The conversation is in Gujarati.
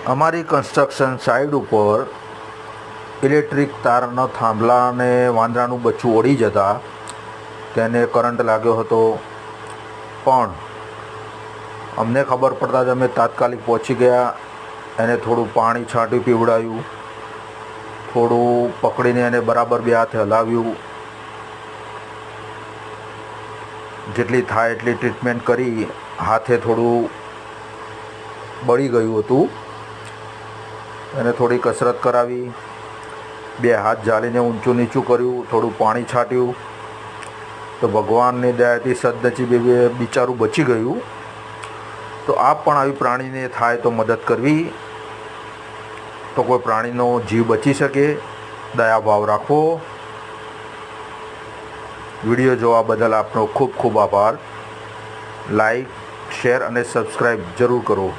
અમારી કન્સ્ટ્રક્શન સાઇડ ઉપર ઇલેક્ટ્રિક તારના થાંભલાને વાંદરાનું બચ્ચું ઓડી જતા તેને કરંટ લાગ્યો હતો, પણ અમને ખબર પડતા જ અમે તાત્કાલિક પહોંચી ગયા. એને થોડું પાણી છાંટ્યું, પીવડાવ્યું, થોડું પકડીને એને બરાબર બે હાથે હલાવ્યું, જેટલી થાય એટલી ટ્રીટમેન્ટ કરી. હાથે થોડું બળી ગયું હતું, એને થોડી કસરત કરાવી, બે હાથ ઝાલીને ઊંચું નીચું કર્યું, થોડું પાણી છાંટ્યું, તો ભગવાનની દયાથી સદનસીબે બિચારું બચી ગયું. તો આપ પણ આવી પ્રાણીને થાય તો મદદ કરવી, તો કોઈ પ્રાણીનો જીવ બચી શકે. દયાભાવ રાખવો. વિડીયો જોવા બદલ આપનો ખૂબ ખૂબ આભાર. લાઈક, શેર અને સબસ્ક્રાઈબ જરૂર કરો.